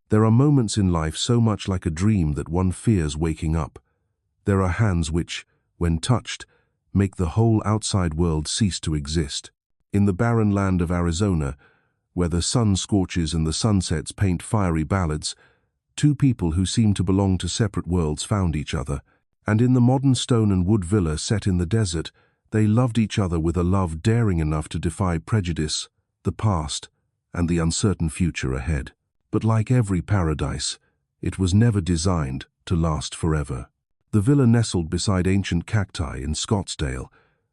There are moments in life so much like a dream that one fears waking up. There are hands which, when touched, make the whole outside world cease to exist. In the barren land of Arizona, where the sun scorches and the sunsets paint fiery ballads, two people who seemed to belong to separate worlds found each other. And in the modern stone and wood villa set in the desert, they loved each other with a love daring enough to defy prejudice, the past, and the uncertain future ahead. But like every paradise, it was never designed to last forever. The villa nestled beside ancient cacti in Scottsdale,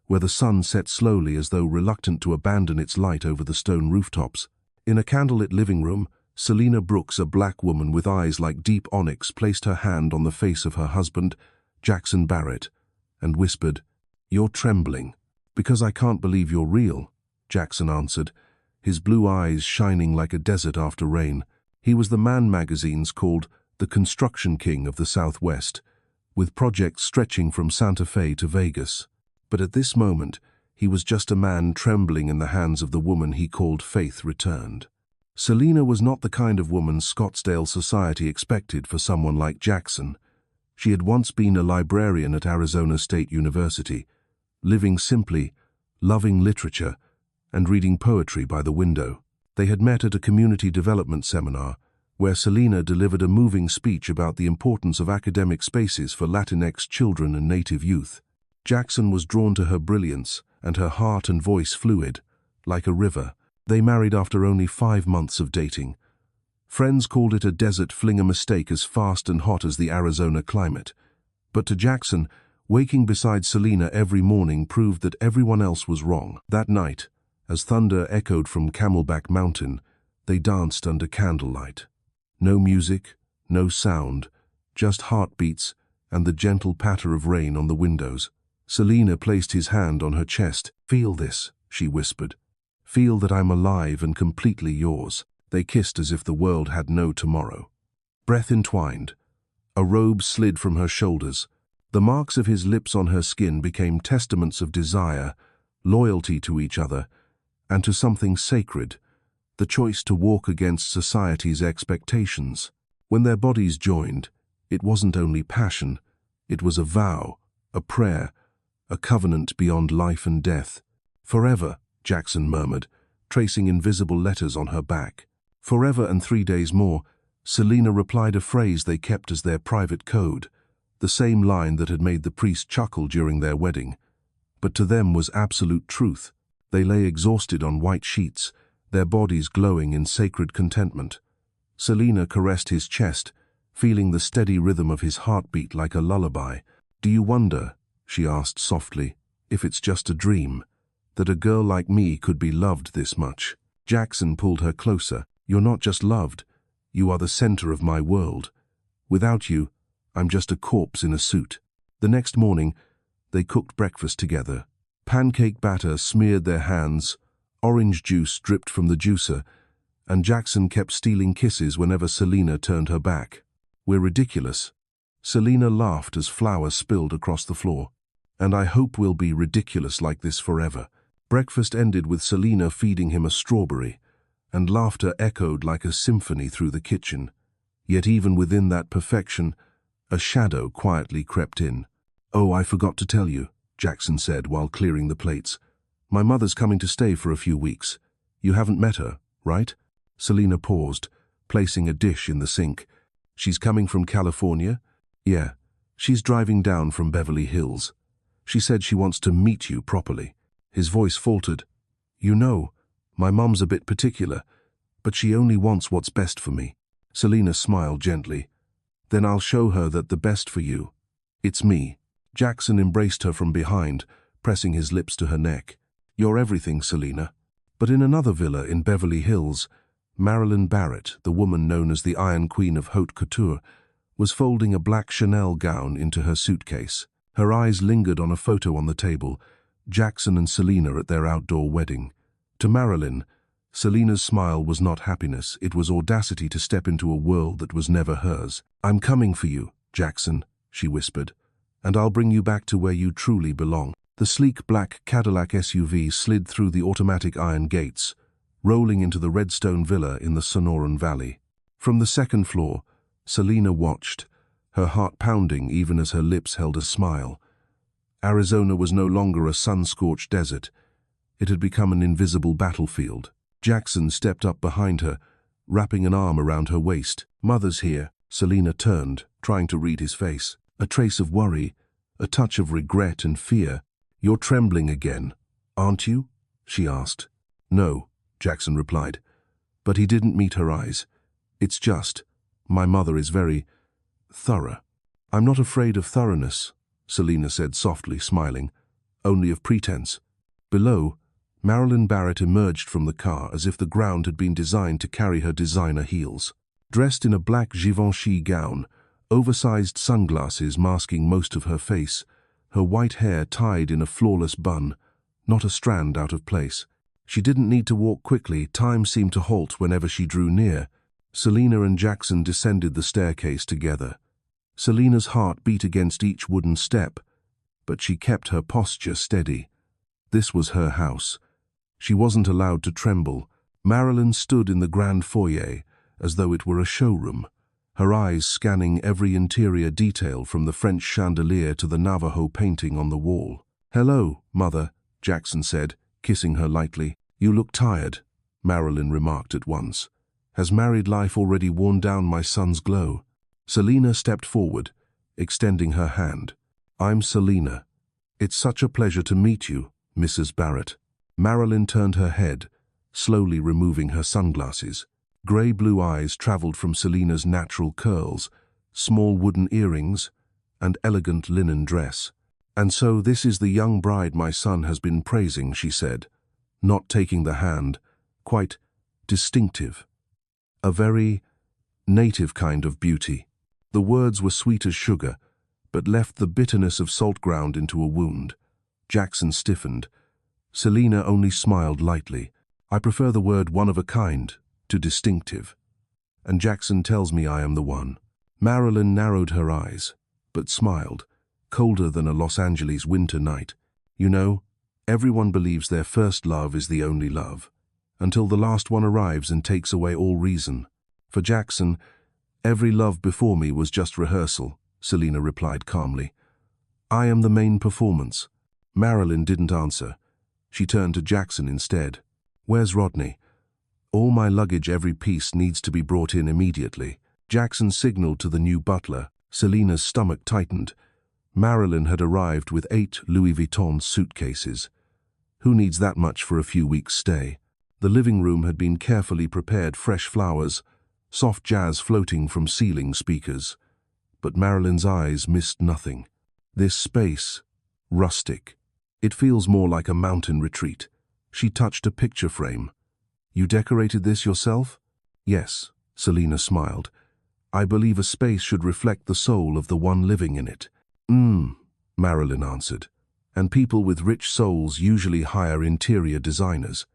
where the sun set slowly as though reluctant to abandon its light over the stone rooftops. In a candlelit living room, Selena Brooks, a black woman with eyes like deep onyx, placed her hand on the face of her husband, Jackson Barrett, and whispered, "You're trembling." "Because I can't believe you're real," Jackson answered, his blue eyes shining like a desert after rain. He was the Man magazines called the Construction King of the Southwest, with projects stretching from Santa Fe to Vegas. But at this moment, he was just a man trembling in the hands of the woman he called Faith Returned. Selena was not the kind of woman Scottsdale society expected for someone like Jackson. She had once been a librarian at Arizona State University, living simply, loving literature, and reading poetry by the window. They had met at a community development seminar, where Selena delivered a moving speech about the importance of academic spaces for Latinx children and Native youth. Jackson was drawn to her brilliance, and her heart and voice fluid, like a river. They married after only 5 months of dating. Friends called it a desert fling, a mistake as fast and hot as the Arizona climate. But to Jackson, waking beside Selena every morning proved that everyone else was wrong. That night, as thunder echoed from Camelback Mountain, they danced under candlelight. No music, no sound, just heartbeats and the gentle patter of rain on the windows. Selena placed his hand on her chest. "Feel this," she whispered. "Feel that I'm alive and completely yours." They kissed as if the world had no tomorrow. Breath entwined. A robe slid from her shoulders. The marks of his lips on her skin became testaments of desire, loyalty to each other, and to something sacred, the choice to walk against society's expectations. When their bodies joined, it wasn't only passion, it was a vow, a prayer, a covenant beyond life and death. "Forever," Jackson murmured, tracing invisible letters on her back. "Forever and 3 days more," Selena replied, a phrase they kept as their private code, the same line that had made the priest chuckle during their wedding. But to them was absolute truth. They lay exhausted on white sheets, their bodies glowing in sacred contentment. Selena caressed his chest, feeling the steady rhythm of his heartbeat like a lullaby. "Do you wonder," she asked softly, "if it's just a dream, that a girl like me could be loved this much?" Jackson pulled her closer. "You're not just loved, you are the center of my world. Without you, I'm just a corpse in a suit." The next morning, they cooked breakfast together. Pancake batter smeared their hands, orange juice dripped from the juicer, and Jackson kept stealing kisses whenever Selena turned her back. "We're ridiculous." Selena laughed as flour spilled across the floor. "And I hope we'll be ridiculous like this forever." Breakfast ended with Selena feeding him a strawberry, and laughter echoed like a symphony through the kitchen. Yet even within that perfection, a shadow quietly crept in. "Oh, I forgot to tell you," Jackson said while clearing the plates. "My mother's coming to stay for a few weeks. You haven't met her, right?" Selena paused, placing a dish in the sink. "She's coming from California?" "Yeah. She's driving down from Beverly Hills. She said she wants to meet you properly." His voice faltered. "You know, my mom's a bit particular, but she only wants what's best for me." Selena smiled gently. "Then I'll show her that the best for you, it's me." Jackson embraced her from behind, pressing his lips to her neck. "You're everything, Selena." But in another villa in Beverly Hills, Marilyn Barrett, the woman known as the Iron Queen of Haute Couture, was folding a black Chanel gown into her suitcase. Her eyes lingered on a photo on the table, Jackson and Selena at their outdoor wedding. To Marilyn, Selena's smile was not happiness, it was audacity to step into a world that was never hers. "I'm coming for you, Jackson," she whispered, "and I'll bring you back to where you truly belong." The sleek black Cadillac SUV slid through the automatic iron gates, rolling into the Redstone Villa in the Sonoran Valley. From the second floor, Selina watched, her heart pounding even as her lips held a smile. Arizona was no longer a sun-scorched desert. It had become an invisible battlefield. Jackson stepped up behind her, wrapping an arm around her waist. "Mother's here." Selina turned, trying to read his face. A trace of worry, a touch of regret and fear. "You're trembling again, aren't you?" she asked. "No," Jackson replied. But he didn't meet her eyes. "It's just, my mother is very thorough." "I'm not afraid of thoroughness," Selina said softly, smiling. "Only of pretense." Below, Marilyn Barrett emerged from the car as if the ground had been designed to carry her designer heels. Dressed in a black Givenchy gown, oversized sunglasses masking most of her face, her white hair tied in a flawless bun, not a strand out of place. She didn't need to walk quickly. Time seemed to halt whenever she drew near. Selina and Jackson descended the staircase together. Selina's heart beat against each wooden step, but she kept her posture steady. This was her house. She wasn't allowed to tremble. Marilyn stood in the grand foyer, as though it were a showroom, her eyes scanning every interior detail from the French chandelier to the Navajo painting on the wall. "Hello, Mother," Jackson said, kissing her lightly. "You look tired," Marilyn remarked at once. "Has married life already worn down my son's glow?" Selina stepped forward, extending her hand. "I'm Selina. It's such a pleasure to meet you, Mrs. Barrett." Marilyn turned her head, slowly removing her sunglasses. Grey-blue eyes traveled from Selina's natural curls, small wooden earrings, and elegant linen dress. "And so this is the young bride my son has been praising," she said, not taking the hand, quite distinctive. "A very native kind of beauty." The words were sweet as sugar, but left the bitterness of salt ground into a wound. Jackson stiffened. Selina only smiled lightly. "I prefer the word one of a kind to distinctive. And Jackson tells me I am the one." Marilyn narrowed her eyes, but smiled, colder than a Los Angeles winter night. "You know, everyone believes their first love is the only love, until the last one arrives and takes away all reason. For Jackson, every love before me was just rehearsal," Selina replied calmly. "I am the main performance." Marilyn didn't answer. She turned to Jackson instead. "Where's Rodney?" "All my luggage, every piece, needs to be brought in immediately." Jackson signaled to the new butler. Selina's stomach tightened. Marilyn had arrived with 8 Louis Vuitton suitcases. Who needs that much for a few weeks' stay? The living room had been carefully prepared, fresh flowers, soft jazz floating from ceiling speakers. But Marilyn's eyes missed nothing. This space, rustic. It feels more like a mountain retreat. She touched a picture frame. "You decorated this yourself?" "Yes," Selina smiled. "I believe a space should reflect the soul of the one living in it." Marilyn answered. "And people with rich souls usually hire interior designers,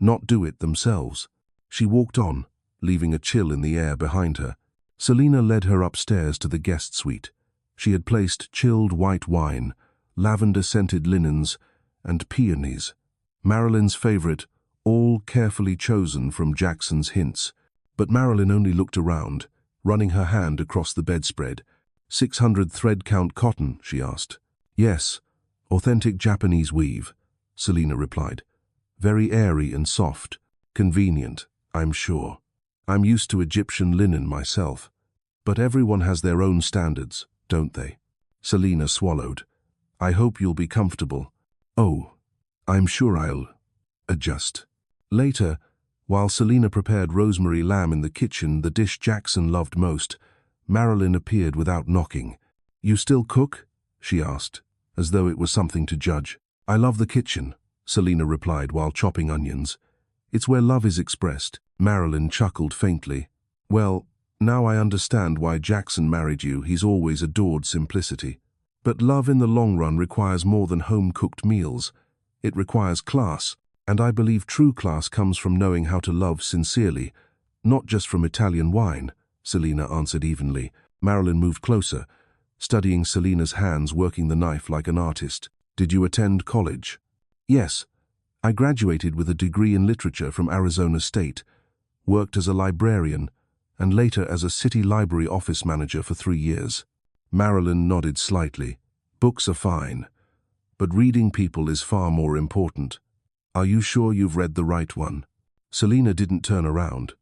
not do it themselves." She walked on, leaving a chill in the air behind her. Selina led her upstairs to the guest suite. She had placed chilled white wine, lavender-scented linens, and peonies. Marilyn's favorite, all carefully chosen from Jackson's hints. But Marilyn only looked around, running her hand across the bedspread. 600 thread count cotton?" she asked. "Yes, authentic Japanese weave," Selina replied. "Very airy and soft, convenient, I'm sure. I'm used to Egyptian linen myself. But everyone has their own standards, don't they?" Selina swallowed. "I hope you'll be comfortable." "Oh, I'm sure I'll adjust." Later, while Selina prepared rosemary lamb in the kitchen, the dish Jackson loved most, Marilyn appeared without knocking. "You still cook?" she asked, as though it was something to judge. "I love the kitchen," Selina replied while chopping onions. "It's where love is expressed." Marilyn chuckled faintly. "Well, now I understand why Jackson married you. He's always adored simplicity. But love in the long run requires more than home-cooked meals. It requires class, and I believe true class comes from knowing how to love sincerely, not just from Italian wine," Selina answered evenly. Marilyn moved closer, studying Selina's hands, working the knife like an artist. "Did you attend college?" "Yes. I graduated with a degree in literature from Arizona State, worked as a librarian, and later as a city library office manager for 3 years. Marilyn nodded slightly. Books are fine, but reading people is far more important. Are you sure you've read the right one? Selina didn't turn around.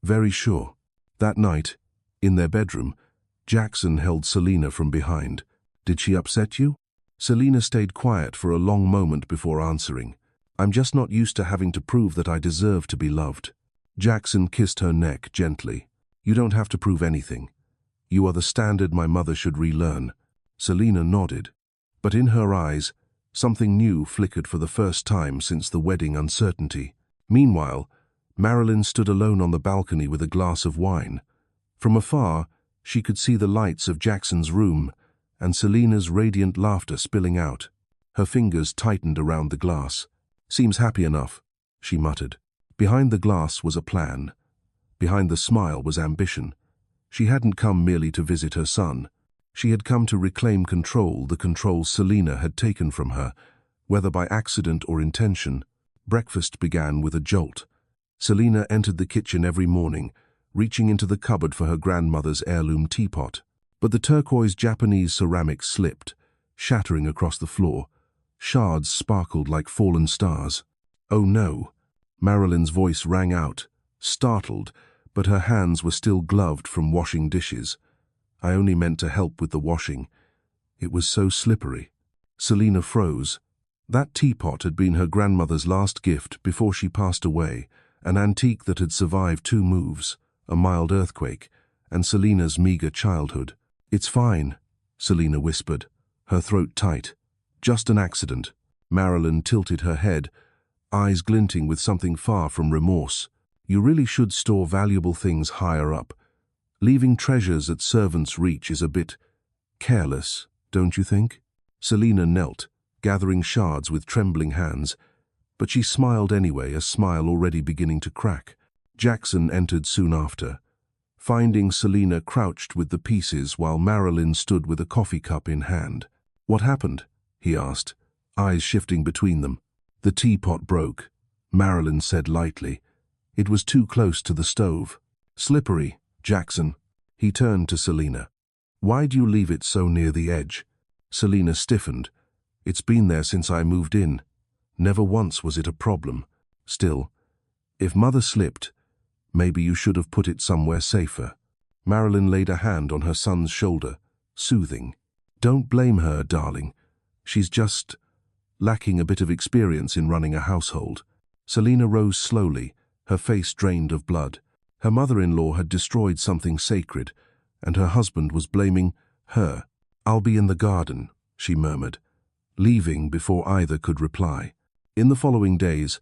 Very sure. That night, in their bedroom, Jackson held Selina from behind. Did she upset you? Selina stayed quiet for a long moment before answering. I'm just not used to having to prove that I deserve to be loved. Jackson kissed her neck gently. You don't have to prove anything. You are the standard my mother should relearn. Selina nodded. But in her eyes, something new flickered for the first time since the wedding uncertainty. Meanwhile, Marilyn stood alone on the balcony with a glass of wine. From afar, she could see the lights of Jackson's room and Selina's radiant laughter spilling out. Her fingers tightened around the glass. Seems happy enough, she muttered. Behind the glass was a plan. Behind the smile was ambition. She hadn't come merely to visit her son. She had come to reclaim control, the control Selina had taken from her, whether by accident or intention. Breakfast began with a jolt. Selina entered the kitchen every morning, reaching into the cupboard for her grandmother's heirloom teapot. But the turquoise Japanese ceramic slipped, shattering across the floor. Shards sparkled like fallen stars. Oh no! Marilyn's voice rang out, startled, but her hands were still gloved from washing dishes. I only meant to help with the washing. It was so slippery. Selina froze. That teapot had been her grandmother's last gift before she passed away, an antique that had survived 2 moves, a mild earthquake, and Selina's meager childhood. It's fine, Selina whispered, her throat tight. Just an accident. Marilyn tilted her head, eyes glinting with something far from remorse. You really should store valuable things higher up. Leaving treasures at servants' reach is a bit careless, don't you think? Selina knelt, gathering shards with trembling hands, but she smiled anyway, a smile already beginning to crack. Jackson entered soon after, finding Selina crouched with the pieces while Marilyn stood with a coffee cup in hand. What happened? He asked, eyes shifting between them. The teapot broke, Marilyn said lightly. It was too close to the stove. Slippery, Jackson. He turned to Selina. Why do you leave it so near the edge? Selina stiffened. It's been there since I moved in. Never once was it a problem. Still, if Mother slipped, maybe you should have put it somewhere safer. Marilyn laid a hand on her son's shoulder, soothing. Don't blame her, darling. She's just lacking a bit of experience in running a household. Selina rose slowly, her face drained of blood. Her mother-in-law had destroyed something sacred, and her husband was blaming her. I'll be in the garden, she murmured, leaving before either could reply. In the following days,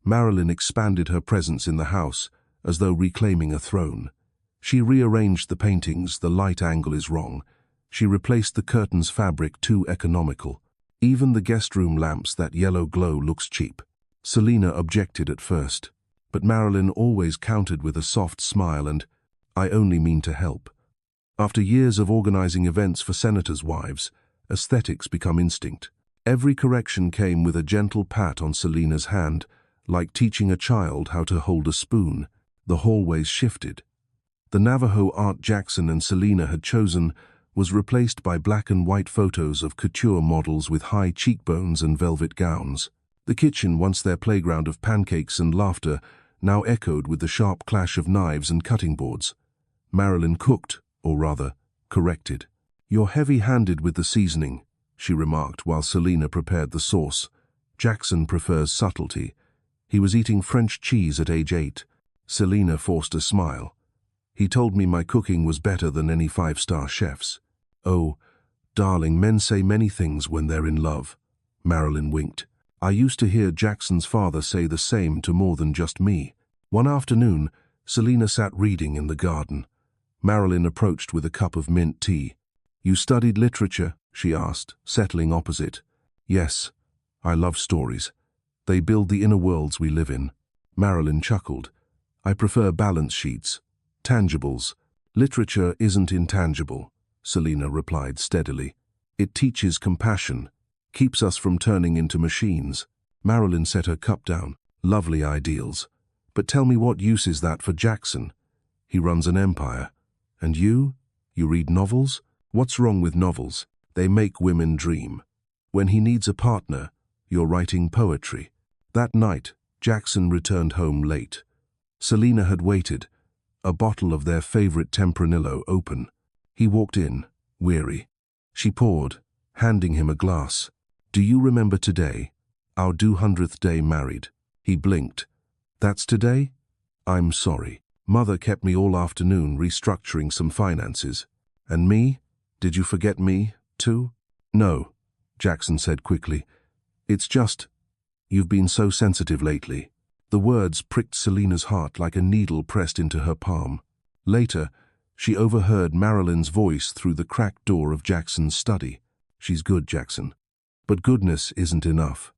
Marilyn expanded her presence in the house, as though reclaiming a throne. She rearranged the paintings, the light angle is wrong. She replaced the curtains' fabric too economical. Even the guest room lamps, that yellow glow looks cheap. Selina objected at first, but Marilyn always countered with a soft smile and, I only mean to help. After years of organizing events for senators' wives, aesthetics become instinct. Every correction came with a gentle pat on Selina's hand, like teaching a child how to hold a spoon. The hallways shifted. The Navajo art Jackson and Selina had chosen was replaced by black and white photos of couture models with high cheekbones and velvet gowns. The kitchen, once their playground of pancakes and laughter, now echoed with the sharp clash of knives and cutting boards. Marilyn cooked, or rather, corrected. You're heavy-handed with the seasoning, she remarked while Selina prepared the sauce. Jackson prefers subtlety. He was eating French cheese at age 8. Selina forced a smile. He told me my cooking was better than any 5-star chef's. Oh, darling, men say many things when they're in love. Marilyn winked. I used to hear Jackson's father say the same to more than just me. One afternoon, Selina sat reading in the garden. Marilyn approached with a cup of mint tea. You studied literature? She asked, settling opposite. Yes, I love stories. They build the inner worlds we live in. Marilyn chuckled. I prefer balance sheets, tangibles. Literature isn't intangible, Selina replied steadily. It teaches compassion, keeps us from turning into machines. Marilyn set her cup down. Lovely ideals. But tell me, what use is that for Jackson? He runs an empire. And you? You read novels? What's wrong with novels? They make women dream. When he needs a partner, you're writing poetry. That night, Jackson returned home late. Selina had waited, a bottle of their favorite Tempranillo open. He walked in, weary. She poured, handing him a glass. Do you remember today? Our 200th day married. He blinked. That's today? I'm sorry. Mother kept me all afternoon restructuring some finances. And me? Did you forget me, too? No, Jackson said quickly. It's just, you've been so sensitive lately. The words pricked Selina's heart like a needle pressed into her palm. Later, she overheard Marilyn's voice through the cracked door of Jackson's study. She's good, Jackson. But goodness isn't enough.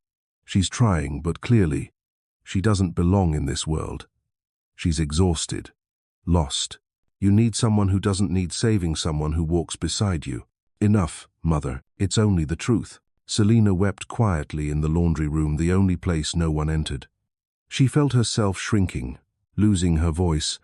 She's trying, but clearly, she doesn't belong in this world. She's exhausted, lost. You need someone who doesn't need saving, someone who walks beside you. Enough, Mother, it's only the truth. Selina wept quietly in the laundry room, the only place no one entered. She felt herself shrinking, losing her voice,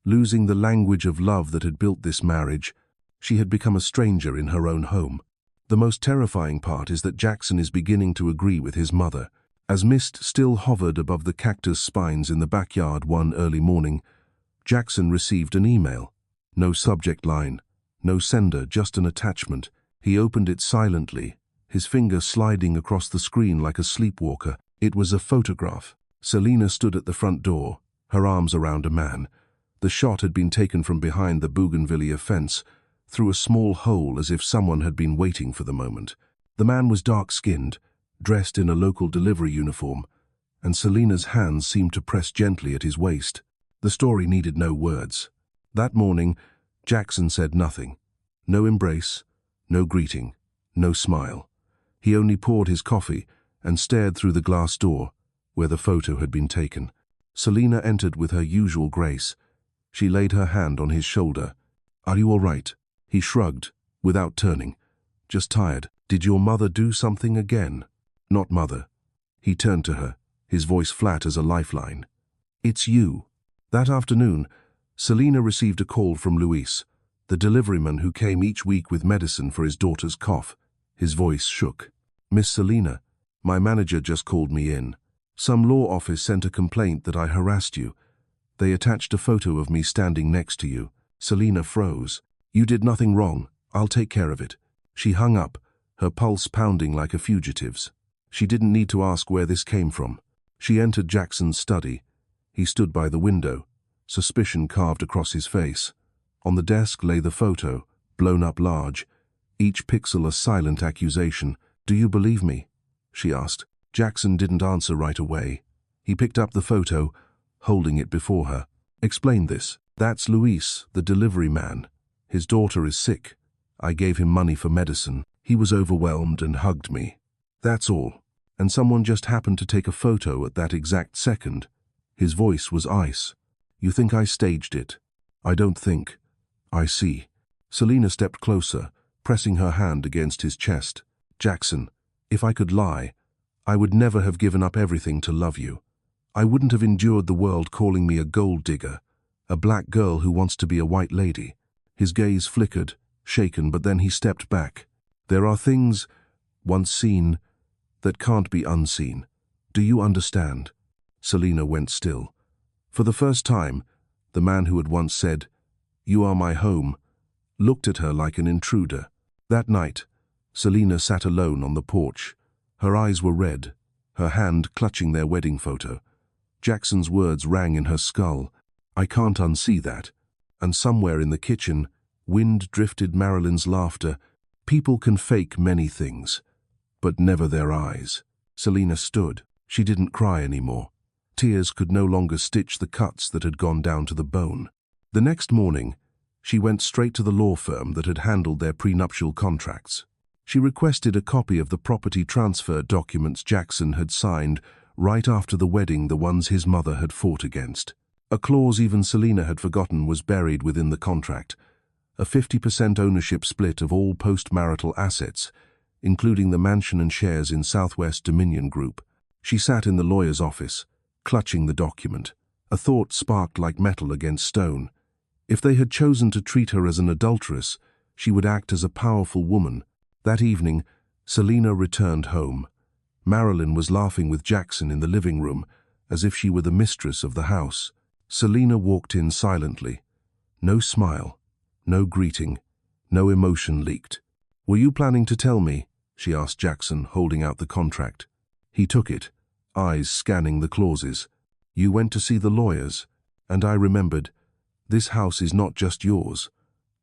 losing the language of love that had built this marriage. She had become a stranger in her own home. The most terrifying part is that Jackson is beginning to agree with his mother. As mist still hovered above the cactus spines in the backyard one early morning, Jackson received an email. No subject line, no sender, just an attachment. He opened it silently, his finger sliding across the screen like a sleepwalker. It was a photograph. Selina stood at the front door, her arms around a man. The shot had been taken from behind the bougainvillea fence, through a small hole, as if someone had been waiting for the moment. The man was dark-skinned, dressed in a local delivery uniform, and Selina's hands seemed to press gently at his waist. The story needed no words. That morning, Jackson said nothing. No embrace, no greeting, no smile. He only poured his coffee and stared through the glass door, where the photo had been taken. Selina entered with her usual grace. She laid her hand on his shoulder. Are you all right? He shrugged, without turning. Just tired. Did your mother do something again? Not Mother. He turned to her, his voice flat as a lifeline. It's you. That afternoon, Selina received a call from Luis, the deliveryman who came each week with medicine for his daughter's cough. His voice shook. Miss Selina, my manager just called me in. Some law office sent a complaint that I harassed you. They attached a photo of me standing next to you. Selina froze. You did nothing wrong. I'll take care of it. She hung up, her pulse pounding like a fugitive's. She didn't need to ask where this came from. She entered Jackson's study. He stood by the window, suspicion carved across his face. On the desk lay the photo, blown up large, each pixel a silent accusation. Do you believe me? She asked. Jackson didn't answer right away. He picked up the photo, holding it before her. Explain this. That's Luis, the delivery man. His daughter is sick. I gave him money for medicine. He was overwhelmed and hugged me. That's all. And someone just happened to take a photo at that exact second. His voice was ice. You think I staged it? I don't think. I see. Selina stepped closer, pressing her hand against his chest. Jackson, if I could lie, I would never have given up everything to love you. I wouldn't have endured the world calling me a gold digger, a black girl who wants to be a white lady. His gaze flickered, shaken, but then he stepped back. There are things, once seen, that can't be unseen. Do you understand? Selina went still. For the first time, the man who had once said, "You are my home," looked at her like an intruder. That night, Selina sat alone on the porch. Her eyes were red, her hand clutching their wedding photo. Jackson's words rang in her skull. I can't unsee that. And somewhere in the kitchen, wind drifted Marilyn's laughter. People can fake many things, but never their eyes. Selina stood. She didn't cry anymore. Tears could no longer stitch the cuts that had gone down to the bone. The next morning, she went straight to the law firm that had handled their prenuptial contracts. She requested a copy of the property transfer documents Jackson had signed right after the wedding, the ones his mother had fought against. A clause even Selina had forgotten was buried within the contract, a 50% ownership split of all post-marital assets, including the mansion and shares in Southwest Dominion Group. She sat in the lawyer's office, clutching the document. A thought sparked like metal against stone. If they had chosen to treat her as an adulteress, she would act as a powerful woman. That evening, Selina returned home. Marilyn was laughing with Jackson in the living room, as if she were the mistress of the house. Selina walked in silently. No smile, no greeting, no emotion leaked. "Were you planning to tell me?" she asked Jackson, holding out the contract. He took it, eyes scanning the clauses. "You went to see the lawyers, and I remembered. This house is not just yours,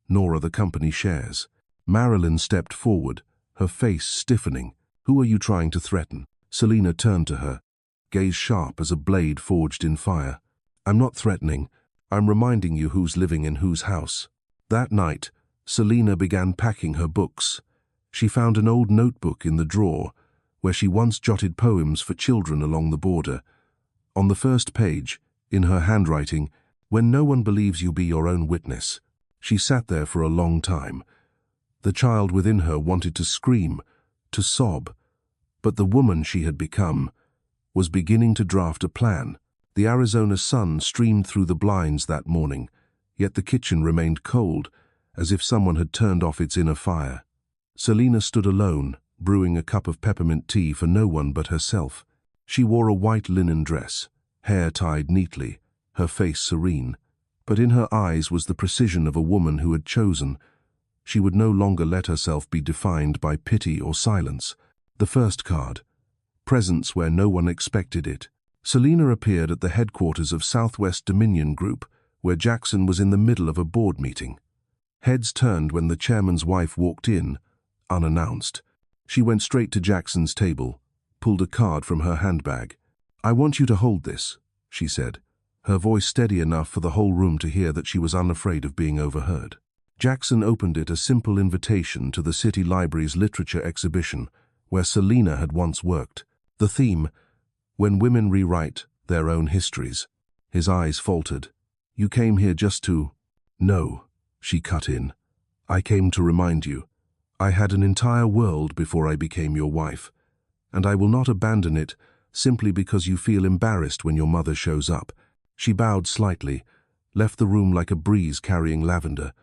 nor are the company shares." Marilyn stepped forward, her face stiffening. "Who are you trying to threaten?" Selina turned to her, gaze sharp as a blade forged in fire. "I'm not threatening. I'm reminding you who's living in whose house." That night, Selina began packing her books. She found an old notebook in the drawer, where she once jotted poems for children along the border. On the first page, in her handwriting, "When no one believes you, be your own witness." She sat there for a long time. The child within her wanted to scream, to sob, but the woman she had become was beginning to draft a plan. The Arizona sun streamed through the blinds that morning, yet the kitchen remained cold, as if someone had turned off its inner fire. Selina stood alone, brewing a cup of peppermint tea for no one but herself. She wore a white linen dress, hair tied neatly, her face serene, but in her eyes was the precision of a woman who had chosen. She would no longer let herself be defined by pity or silence. The first card. Presence where no one expected it. Selina appeared at the headquarters of Southwest Dominion Group, where Jackson was in the middle of a board meeting. Heads turned when the chairman's wife walked in, unannounced. She went straight to Jackson's table, pulled a card from her handbag. "I want you to hold this," she said, her voice steady enough for the whole room to hear that she was unafraid of being overheard. Jackson opened it, a simple invitation to the City Library's literature exhibition, where Selina had once worked. The theme, "When Women Rewrite Their Own Histories." His eyes faltered. "You came here just to—" "No," she cut in. "I came to remind you. I had an entire world before I became your wife, and I will not abandon it simply because you feel embarrassed when your mother shows up." She bowed slightly, left the room like a breeze carrying lavender,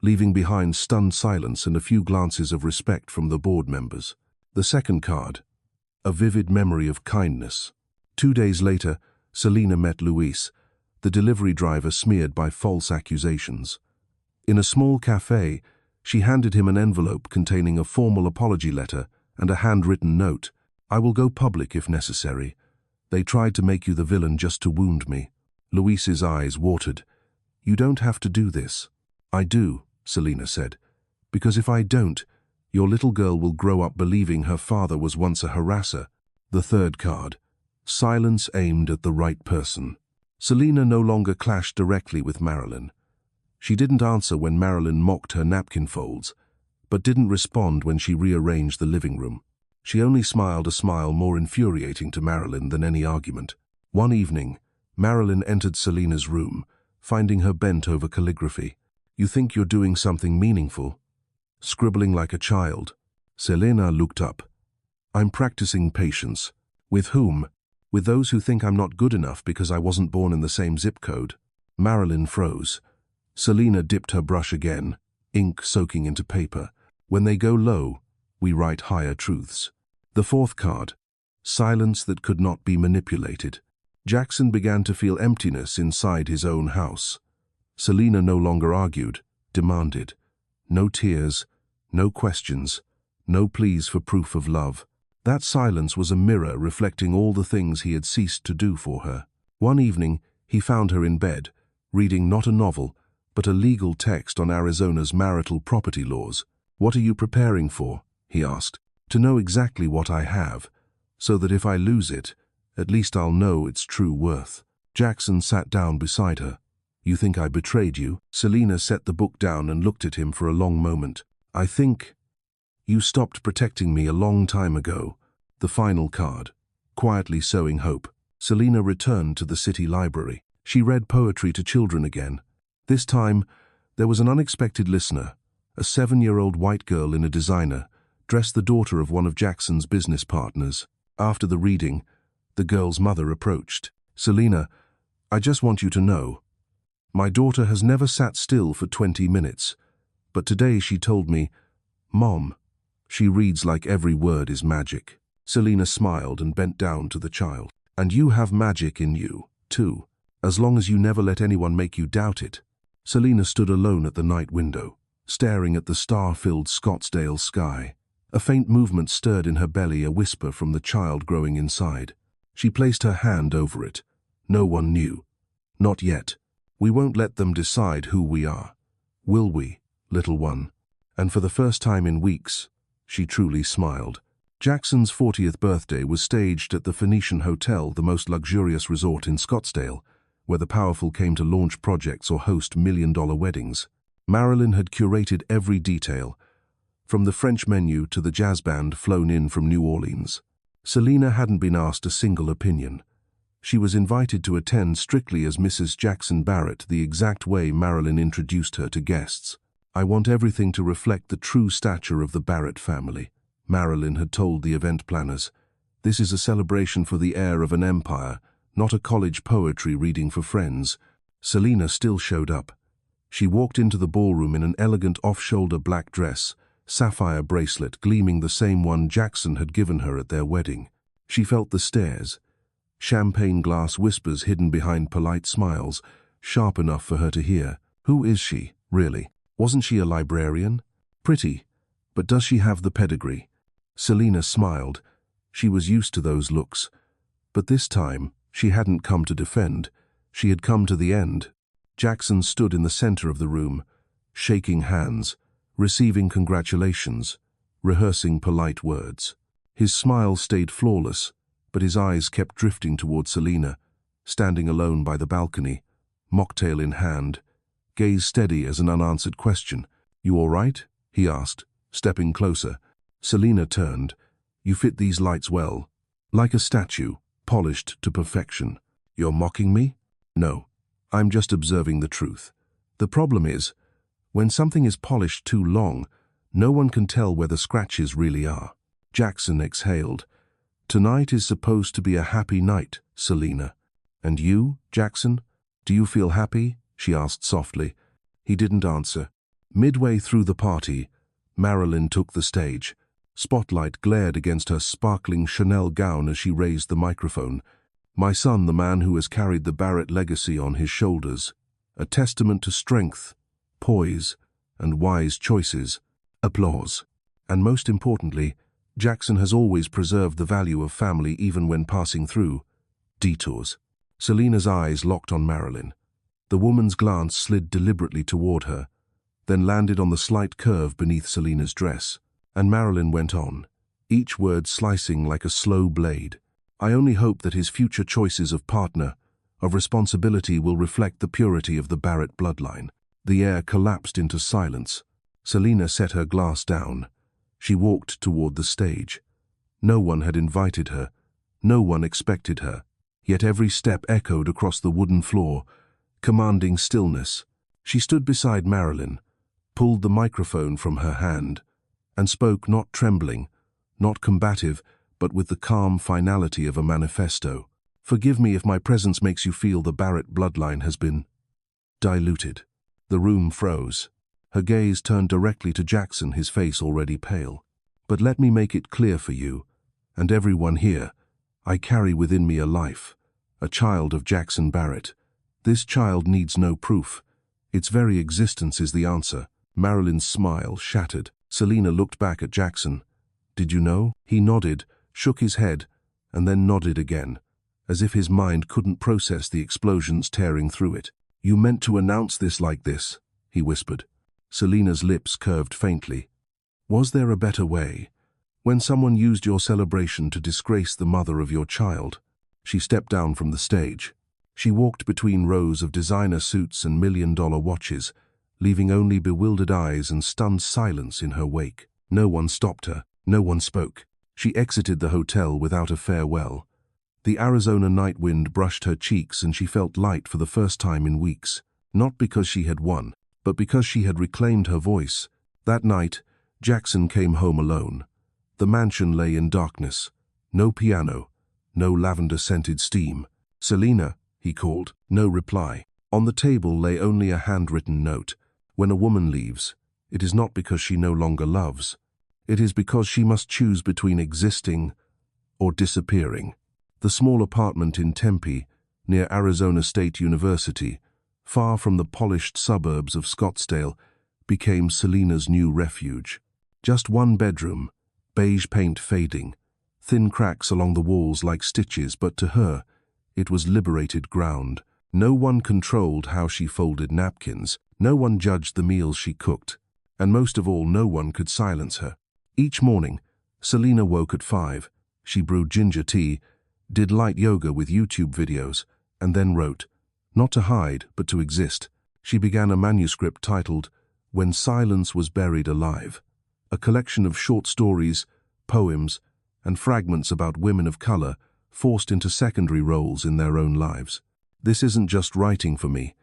leaving behind stunned silence and a few glances of respect from the board members. The second card. A vivid memory of kindness. 2 days later, Selina met Luis, the delivery driver smeared by false accusations. In a small cafe, she handed him an envelope containing a formal apology letter and a handwritten note. "I will go public if necessary. They tried to make you the villain just to wound me." Luis's eyes watered. "You don't have to do this." "I do," Selina said, "because if I don't, your little girl will grow up believing her father was once a harasser." The third card. Silence aimed at the right person. Selina no longer clashed directly with Marilyn. She didn't answer when Marilyn mocked her napkin folds, but didn't respond when she rearranged the living room. She only smiled, a smile more infuriating to Marilyn than any argument. One evening, Marilyn entered Selina's room, finding her bent over calligraphy. "You think you're doing something meaningful? Scribbling like a child." Selina looked up. "I'm practicing patience." "With whom?" "With those who think I'm not good enough because I wasn't born in the same zip code." Marilyn froze. Selina dipped her brush again, ink soaking into paper. "When they go low, we write higher truths." The fourth card. Silence that could not be manipulated. Jackson began to feel emptiness inside his own house. Selina no longer argued, demanded. No tears, no questions, no pleas for proof of love. That silence was a mirror reflecting all the things he had ceased to do for her. One evening, he found her in bed, reading not a novel, but a legal text on Arizona's marital property laws. "What are you preparing for?" he asked. "To know exactly what I have, so that if I lose it, at least I'll know its true worth." Jackson sat down beside her. "You think I betrayed you?" Selina set the book down and looked at him for a long moment. "I think you stopped protecting me a long time ago." The final card. Quietly sowing hope. Selina returned to the city library. She read poetry to children again. This time, there was an unexpected listener, a 7-year-old white girl in a designer, dressed the daughter of one of Jackson's business partners. After the reading, the girl's mother approached. "Selina, I just want you to know, My daughter has never sat still for 20 minutes, but today she told me, Mom, she reads like every word is magic. Selina smiled and bent down to the child. And you have magic in you, too, as long as you never let anyone make you doubt it. Selina stood alone at the night window, staring at the star-filled Scottsdale sky. A faint movement stirred in her belly, a whisper from the child growing inside. She placed her hand over it. No one knew. Not yet. We won't let them decide who we are. Will we, little one? And for the first time in weeks, she truly smiled. Jackson's 40th birthday was staged at the Phoenician Hotel, the most luxurious resort in Scottsdale, where the powerful came to launch projects or host million-dollar weddings. Marilyn had curated every detail, from the French menu to the jazz band flown in from New Orleans. Selina hadn't been asked a single opinion. She was invited to attend strictly as Mrs. Jackson Barrett, the exact way Marilyn introduced her to guests. I want everything to reflect the true stature of the Barrett family, Marilyn had told the event planners. This is a celebration for the heir of an empire, not a college poetry reading for friends. Selina still showed up. She walked into the ballroom in an elegant off-shoulder black dress, sapphire bracelet gleaming the same one Jackson had given her at their wedding. She felt the stares, champagne glass whispers hidden behind polite smiles, sharp enough for her to hear. Who is she, really? Wasn't she a librarian? Pretty, but does she have the pedigree? Selina smiled. She was used to those looks. But this time, she hadn't come to defend. She had come to the end. Jackson stood in the center of the room, shaking hands, receiving congratulations, rehearsing polite words. His smile stayed flawless, but his eyes kept drifting toward Selina, standing alone by the balcony, mocktail in hand, gaze steady as an unanswered question. You all right? He asked, stepping closer. Selina turned. You fit these lights well. Like a statue, polished to perfection. You're mocking me? No, I'm just observing the truth. The problem is, when something is polished too long, no one can tell where the scratches really are. Jackson exhaled. Tonight is supposed to be a happy night, Selina. And you, Jackson? Do you feel happy? She asked softly. He didn't answer. Midway through the party, Marilyn took the stage. Spotlight glared against her sparkling Chanel gown as she raised the microphone. My son, the man who has carried the Barrett legacy on his shoulders. A testament to strength, poise, and wise choices. Applause. And most importantly, Jackson has always preserved the value of family even when passing through detours. Selina's eyes locked on Marilyn. The woman's glance slid deliberately toward her, then landed on the slight curve beneath Selina's dress. And Marilyn went on, each word slicing like a slow blade. I only hope that his future choices of partner, of responsibility, will reflect the purity of the Barrett bloodline. The air collapsed into silence. Selina set her glass down. She walked toward the stage. No one had invited her. No one expected her. Yet every step echoed across the wooden floor, commanding stillness. She stood beside Marilyn, pulled the microphone from her hand, and spoke, not trembling, not combative, but with the calm finality of a manifesto. Forgive me if my presence makes you feel the Barrett bloodline has been diluted. The room froze. Her gaze turned directly to Jackson, his face already pale. But let me make it clear for you, and everyone here, I carry within me a life, a child of Jackson Barrett. This child needs no proof. Its very existence is the answer. Marilyn's smile shattered. Selina looked back at Jackson. Did you know? He nodded, shook his head, and then nodded again, as if his mind couldn't process the explosions tearing through it. You meant to announce this like this, he whispered. Selina's lips curved faintly. Was there a better way? When someone used your celebration to disgrace the mother of your child. She stepped down from the stage. She walked between rows of designer suits and million-dollar watches, leaving only bewildered eyes and stunned silence in her wake. No one stopped her. No one spoke. She exited the hotel without a farewell. The Arizona night wind brushed her cheeks and she felt light for the first time in weeks. Not because she had won, but because she had reclaimed her voice. That night, Jackson came home alone. The mansion lay in darkness. No piano, no lavender-scented steam. Selina, he called. No reply. On the table lay only a handwritten note. When a woman leaves, it is not because she no longer loves. It is because she must choose between existing or disappearing. The small apartment in Tempe, near Arizona State University, far from the polished suburbs of Scottsdale, became Selina's new refuge. Just one bedroom, beige paint fading, thin cracks along the walls like stitches, but to her, it was liberated ground. No one controlled how she folded napkins, no one judged the meals she cooked, and most of all, no one could silence her. Each morning, Selina woke at 5. She brewed ginger tea, did light yoga with YouTube videos, and then wrote. Not to hide, but to exist. She began a manuscript titled When Silence Was Buried Alive, a collection of short stories, poems, and fragments about women of color forced into secondary roles in their own lives. This isn't just writing for me,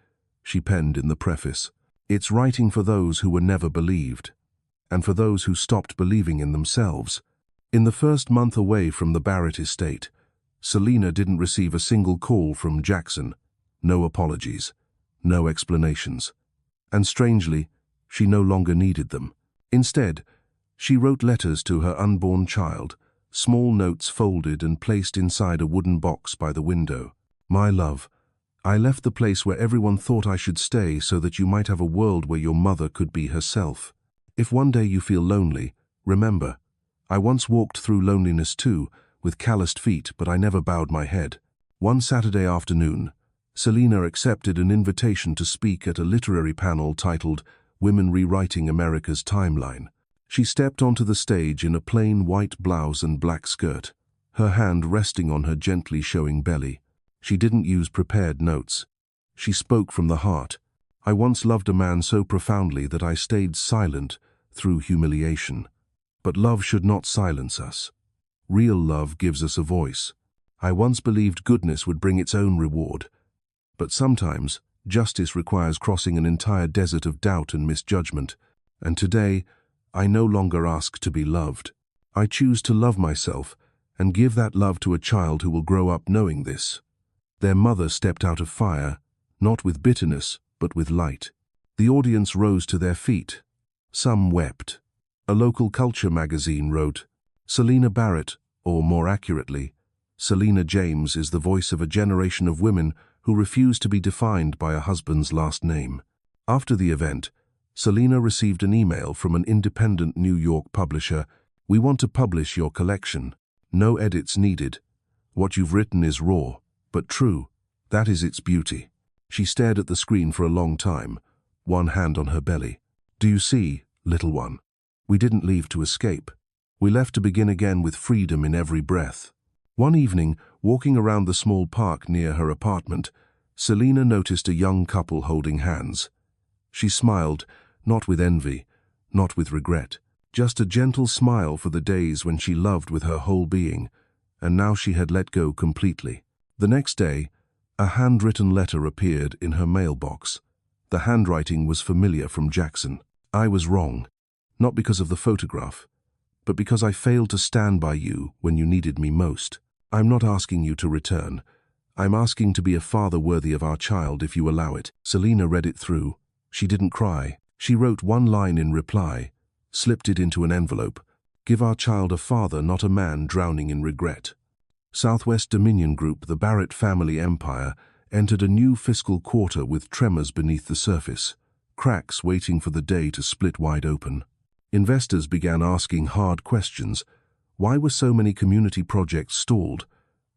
she penned in the preface. It's writing for those who were never believed, and for those who stopped believing in themselves. In the first month away from the Barrett estate, Selina didn't receive a single call from Jackson, no apologies, no explanations. And strangely, she no longer needed them. Instead, she wrote letters to her unborn child, small notes folded and placed inside a wooden box by the window. My love, I left the place where everyone thought I should stay so that you might have a world where your mother could be herself. If one day you feel lonely, remember, I once walked through loneliness too, with calloused feet, but I never bowed my head. One Saturday afternoon, Selina accepted an invitation to speak at a literary panel titled Women Rewriting America's Timeline. She stepped onto the stage in a plain white blouse and black skirt, her hand resting on her gently showing belly. She didn't use prepared notes. She spoke from the heart. I once loved a man so profoundly that I stayed silent through humiliation. But love should not silence us. Real love gives us a voice. I once believed goodness would bring its own reward. But sometimes, justice requires crossing an entire desert of doubt and misjudgment. And today, I no longer ask to be loved. I choose to love myself and give that love to a child who will grow up knowing this. Their mother stepped out of fire, not with bitterness, but with light. The audience rose to their feet. Some wept. A local culture magazine wrote, Selina Barrett, or more accurately, Selina James is the voice of a generation of women who refuse to be defined by a husband's last name. After the event, Selina received an email from an independent New York publisher. We want to publish your collection. No edits needed. What you've written is raw, but true. That is its beauty. She stared at the screen for a long time, one hand on her belly. Do you see, little one? We didn't leave to escape. We left to begin again with freedom in every breath. One evening, walking around the small park near her apartment, Selina noticed a young couple holding hands. She smiled, not with envy, not with regret, just a gentle smile for the days when she loved with her whole being, and now she had let go completely. The next day, a handwritten letter appeared in her mailbox. The handwriting was familiar from Jackson. I was wrong, not because of the photograph, but because I failed to stand by you when you needed me most. I'm not asking you to return. I'm asking to be a father worthy of our child if you allow it. Selina read it through. She didn't cry. She wrote one line in reply, slipped it into an envelope. Give our child a father, not a man drowning in regret. Southwest Dominion Group, the Barrett family empire, entered a new fiscal quarter with tremors beneath the surface, cracks waiting for the day to split wide open. Investors began asking hard questions. Why were so many community projects stalled?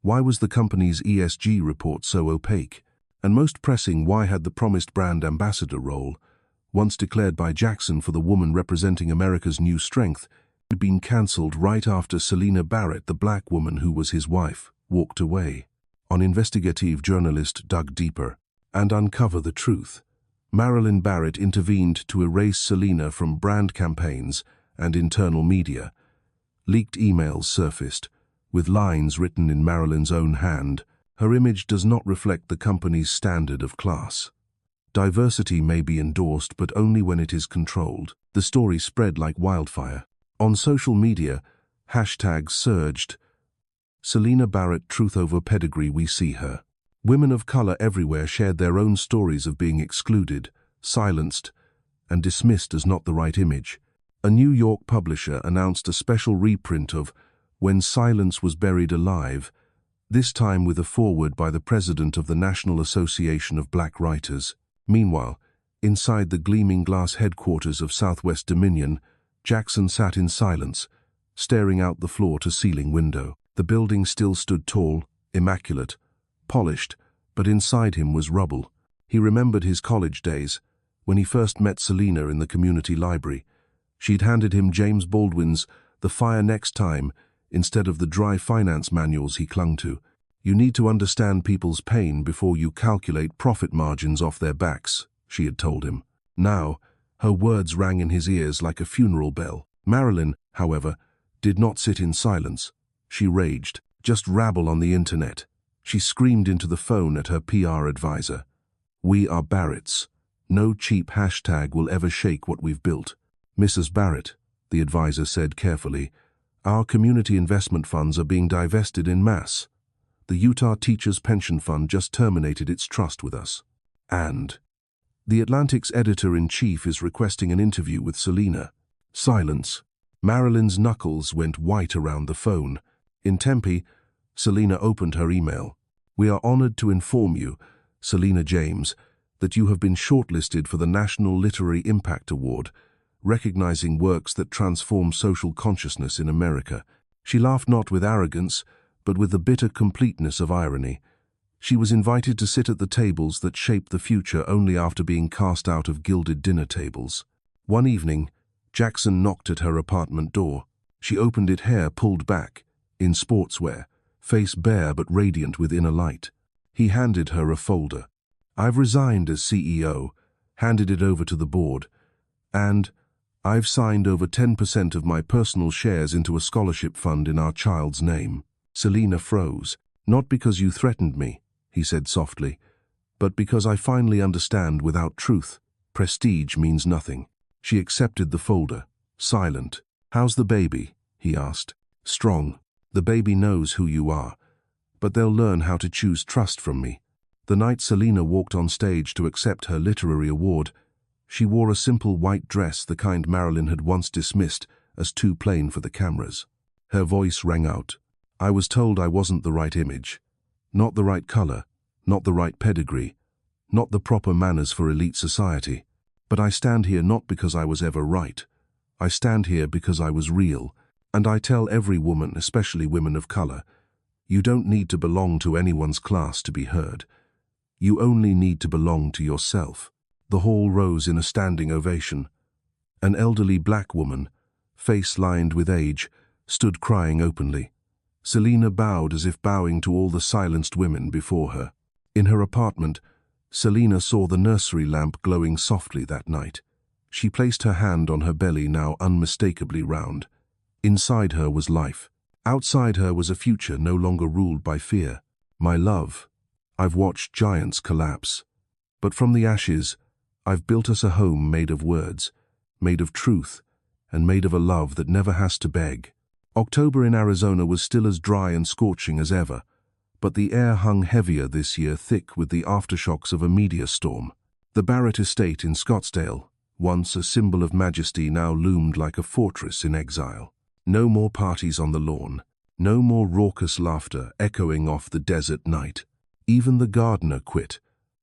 Why was the company's ESG report so opaque? And most pressing, why had the promised brand ambassador role, once declared by Jackson for the woman representing America's new strength, been cancelled right after Selina Barrett, the black woman who was his wife, walked away? On investigative journalist dug deeper and uncover the truth. Marilyn Barrett intervened to erase Selina from brand campaigns and internal media. Leaked emails surfaced, with lines written in Marilyn's own hand. Her image does not reflect the company's standard of class. Diversity may be endorsed, but only when it is controlled. The story spread like wildfire. On social media, hashtags surged. Selina Barrett, truth over pedigree, we see her. Women of color everywhere shared their own stories of being excluded, silenced, and dismissed as not the right image. A New York publisher announced a special reprint of When Silence Was Buried Alive, this time with a foreword by the president of the National Association of Black Writers. Meanwhile, inside the gleaming glass headquarters of Southwest Dominion, Jackson sat in silence, staring out the floor-to-ceiling window. The building still stood tall, immaculate, polished, but inside him was rubble. He remembered his college days, when he first met Selena in the community library. She'd handed him James Baldwin's The Fire Next Time instead of the dry finance manuals he clung to. You need to understand people's pain before you calculate profit margins off their backs, she had told him. Now, her words rang in his ears like a funeral bell. Marilyn, however, did not sit in silence. She raged. Just rabble on the internet. She screamed into the phone at her PR advisor. We are Barretts. No cheap hashtag will ever shake what we've built. Mrs. Barrett, the advisor said carefully, our community investment funds are being divested in mass. The Utah Teachers Pension Fund just terminated its trust with us. And the Atlantic's editor-in-chief is requesting an interview with Selena. Silence. Marilyn's knuckles went white around the phone. In Tempe, Selena opened her email. We are honored to inform you, Selena James, that you have been shortlisted for the National Literary Impact Award, recognizing works that transform social consciousness in America. She laughed not with arrogance, but with the bitter completeness of irony. She was invited to sit at the tables that shaped the future only after being cast out of gilded dinner tables. One evening, Jackson knocked at her apartment door. She opened it, hair pulled back, in sportswear, face bare but radiant with inner light. He handed her a folder. I've resigned as CEO, handed it over to the board, and I've signed over 10% of my personal shares into a scholarship fund in our child's name. Selena froze. Not because you threatened me, he said softly, but because I finally understand without truth, prestige means nothing. She accepted the folder, silent. How's the baby? He asked. Strong. The baby knows who you are, but they'll learn how to choose trust from me. The night Selena walked on stage to accept her literary award, she wore a simple white dress, the kind Marilyn had once dismissed as too plain for the cameras. Her voice rang out. I was told I wasn't the right image. Not the right color, not the right pedigree, not the proper manners for elite society. But I stand here not because I was ever right. I stand here because I was real. And I tell every woman, especially women of color, you don't need to belong to anyone's class to be heard. You only need to belong to yourself. The hall rose in a standing ovation. An elderly black woman, face lined with age, stood crying openly. Selena bowed as if bowing to all the silenced women before her. In her apartment, Selena saw the nursery lamp glowing softly that night. She placed her hand on her belly, now unmistakably round. Inside her was life. Outside her was a future no longer ruled by fear. My love, I've watched giants collapse. But from the ashes, I've built us a home made of words, made of truth, and made of a love that never has to beg. October in Arizona was still as dry and scorching as ever, but the air hung heavier this year, thick with the aftershocks of a meteor storm. The Barrett estate in Scottsdale, once a symbol of majesty, now loomed like a fortress in exile. No more parties on the lawn, no more raucous laughter echoing off the desert night. Even the gardener quit,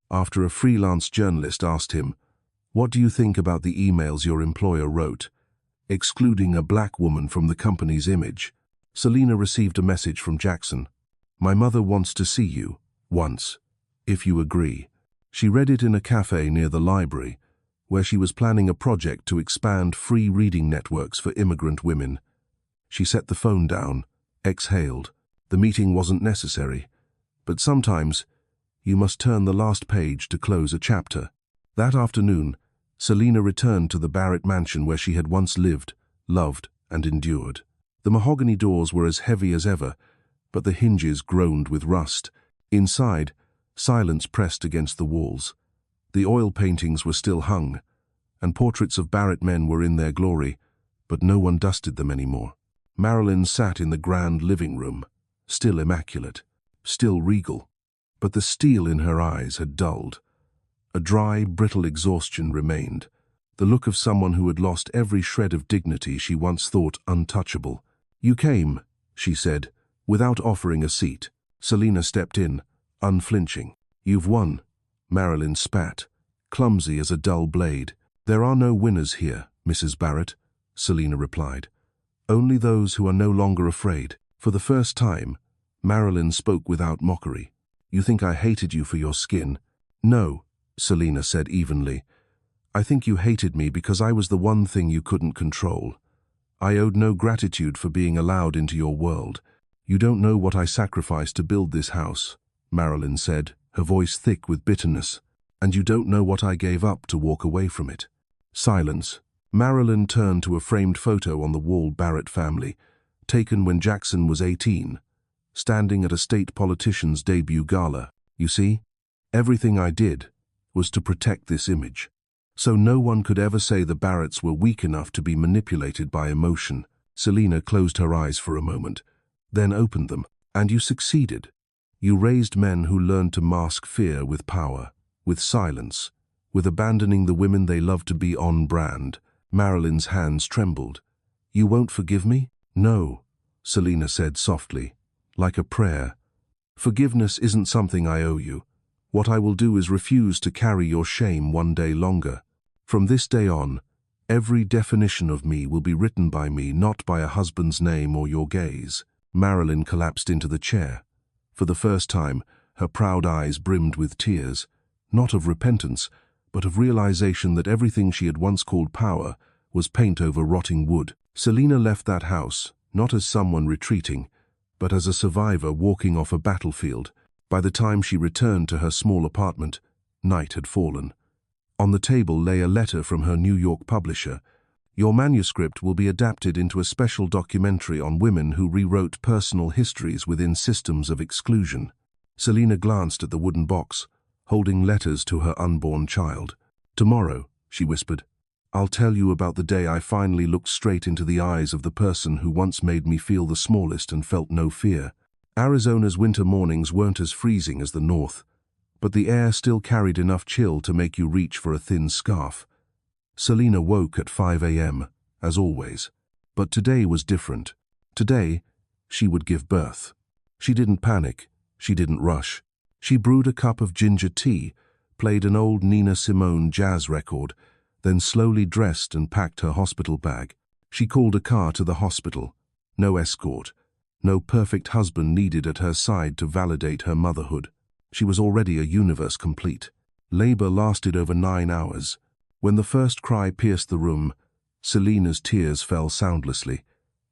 after a freelance journalist asked him, "What do you think about the emails your employer wrote, excluding a black woman from the company's image?" Selena received a message from Jackson. "My mother wants to see you, once, if you agree." She read it in a cafe near the library, where she was planning a project to expand free reading networks for immigrant women. She set the phone down, exhaled. The meeting wasn't necessary, but sometimes you must turn the last page to close a chapter. That afternoon, Selena returned to the Barrett mansion where she had once lived, loved, and endured. The mahogany doors were as heavy as ever, but the hinges groaned with rust. Inside, silence pressed against the walls. The oil paintings were still hung, and portraits of Barrett men were in their glory, but no one dusted them anymore. Marilyn sat in the grand living room, still immaculate, still regal. but the steel in her eyes had dulled. A dry, brittle exhaustion remained, the look of someone who had lost every shred of dignity she once thought untouchable. "You came," she said, without offering a seat. Selina stepped in, unflinching. "You've won," Marilyn spat, clumsy as a dull blade. "There are no winners here, Mrs. Barrett," Selina replied. "Only those who are no longer afraid." For the first time, Marilyn spoke without mockery. "You think I hated you for your skin?" "No," Selina said evenly. "I think you hated me because I was the one thing you couldn't control. I owed no gratitude for being allowed into your world. You don't know what I sacrificed to build this house," Marilyn said, her voice thick with bitterness. "And you don't know what I gave up to walk away from it." Silence. Marilyn turned to a framed photo on the wall. Barrett family, taken when Jackson was 18, standing at a state politician's debut gala. "You see, everything I did was to protect this image. So no one could ever say the Barretts were weak enough to be manipulated by emotion." Selina closed her eyes for a moment, then opened them. "And you succeeded. You raised men who learned to mask fear with power, with silence, with abandoning the women they loved to be on brand." Marilyn's hands trembled. "You won't forgive me?" "No," Selina said softly, like a prayer. "Forgiveness isn't something I owe you. What I will do is refuse to carry your shame one day longer. From this day on, every definition of me will be written by me, not by a husband's name or your gaze." Marilyn collapsed into the chair. For the first time, her proud eyes brimmed with tears, not of repentance, but of realization that everything she had once called power was paint over rotting wood. Selina left that house, not as someone retreating, but as a survivor walking off a battlefield. By the time she returned to her small apartment, night had fallen. On the table lay a letter from her New York publisher. "Your manuscript will be adapted into a special documentary on women who rewrote personal histories within systems of exclusion." Selina glanced at the wooden box, holding letters to her unborn child. "Tomorrow," she whispered, "I'll tell you about the day I finally looked straight into the eyes of the person who once made me feel the smallest and felt no fear." Arizona's winter mornings weren't as freezing as the north, but the air still carried enough chill to make you reach for a thin scarf. Selina woke at 5 a.m., as always. But today was different. Today, she would give birth. She didn't panic. She didn't rush. She brewed a cup of ginger tea, played an old Nina Simone jazz record, then slowly dressed and packed her hospital bag. She called a car to the hospital. No escort. No perfect husband needed at her side to validate her motherhood. She was already a universe complete. Labor lasted over 9 hours. When the first cry pierced the room, Selina's tears fell soundlessly.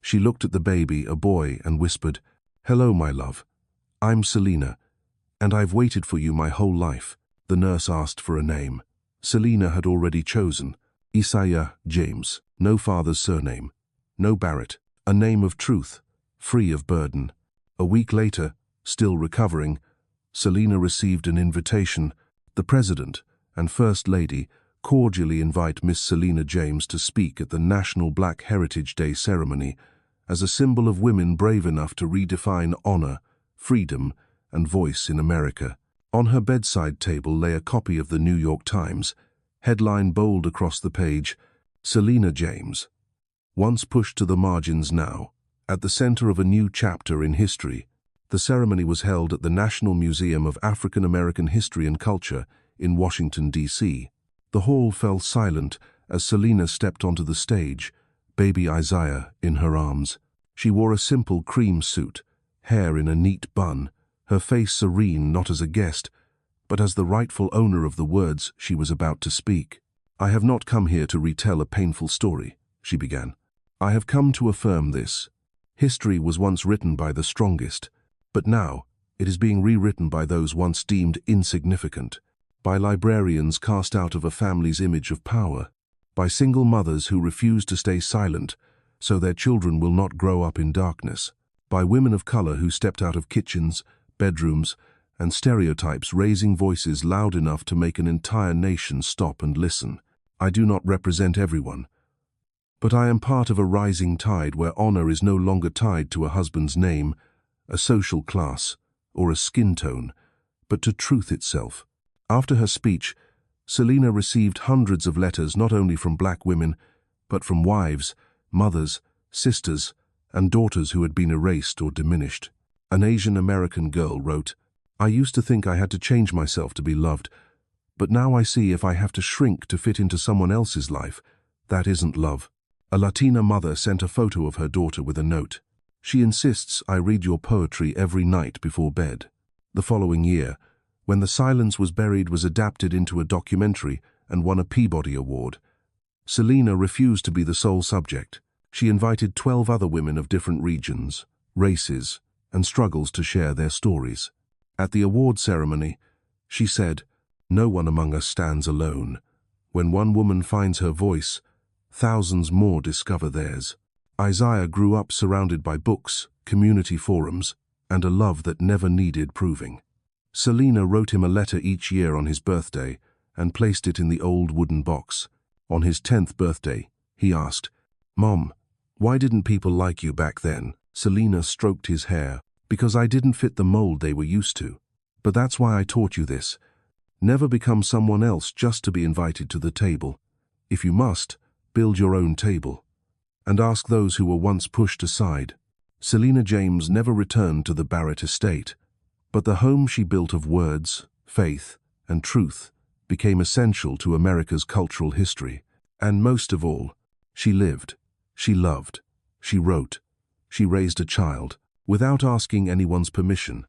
She looked at the baby, a boy, and whispered, "Hello, my love. I'm Selina, and I've waited for you my whole life." The nurse asked for a name. Selina had already chosen. Isaiah James. No father's surname. No Barrett. A name of truth, free of burden. A week later, still recovering, Selina received an invitation. The President and First Lady cordially invite Miss Selina James to speak at the National Black Heritage Day ceremony as a symbol of women brave enough to redefine honor, freedom, and voice in America. On her bedside table lay a copy of the New York Times, headline bold across the page, "Selina James, once pushed to the margins, now at the center of a new chapter in history." The ceremony was held at the National Museum of African American History and Culture in Washington, D.C. The hall fell silent as Selina stepped onto the stage, baby Isaiah in her arms. She wore a simple cream suit, hair in a neat bun, her face serene not as a guest, but as the rightful owner of the words she was about to speak. "I have not come here to retell a painful story," she began. "I have come to affirm this. History was once written by the strongest, but now it is being rewritten by those once deemed insignificant, by librarians cast out of a family's image of power, by single mothers who refuse to stay silent so their children will not grow up in darkness, by women of color who stepped out of kitchens, bedrooms, and stereotypes, raising voices loud enough to make an entire nation stop and listen. I do not represent everyone, but I am part of a rising tide where honor is no longer tied to a husband's name, a social class, or a skin tone, but to truth itself. After her speech, Selena received hundreds of letters not only from black women, but from wives, mothers, sisters, and daughters who had been erased or diminished. An Asian American girl wrote, "I used to think I had to change myself to be loved, but now I see if I have to shrink to fit into someone else's life, that isn't love." A Latina mother sent a photo of her daughter with a note. "She insists I read your poetry every night before bed." The following year, When the Silence Was Buried was adapted into a documentary and won a Peabody Award. Selena refused to be the sole subject. She invited 12 other women of different regions, races, and struggles to share their stories. At the award ceremony, she said, "No one among us stands alone. When one woman finds her voice, thousands more discover theirs." Isaiah grew up surrounded by books, community forums, and a love that never needed proving. Selena wrote him a letter each year on his birthday and placed it in the old wooden box. On his 10th birthday, he asked, "Mom, why didn't people like you back then?" Selena stroked his hair. "Because I didn't fit the mold they were used to. But that's why I taught you this. Never become someone else just to be invited to the table. If you must, build your own table. And ask those who were once pushed aside." Selena James never returned to the Barrett estate, but the home she built of words, faith, and truth became essential to America's cultural history. And most of all, she lived, she loved, she wrote, she raised a child, without asking anyone's permission.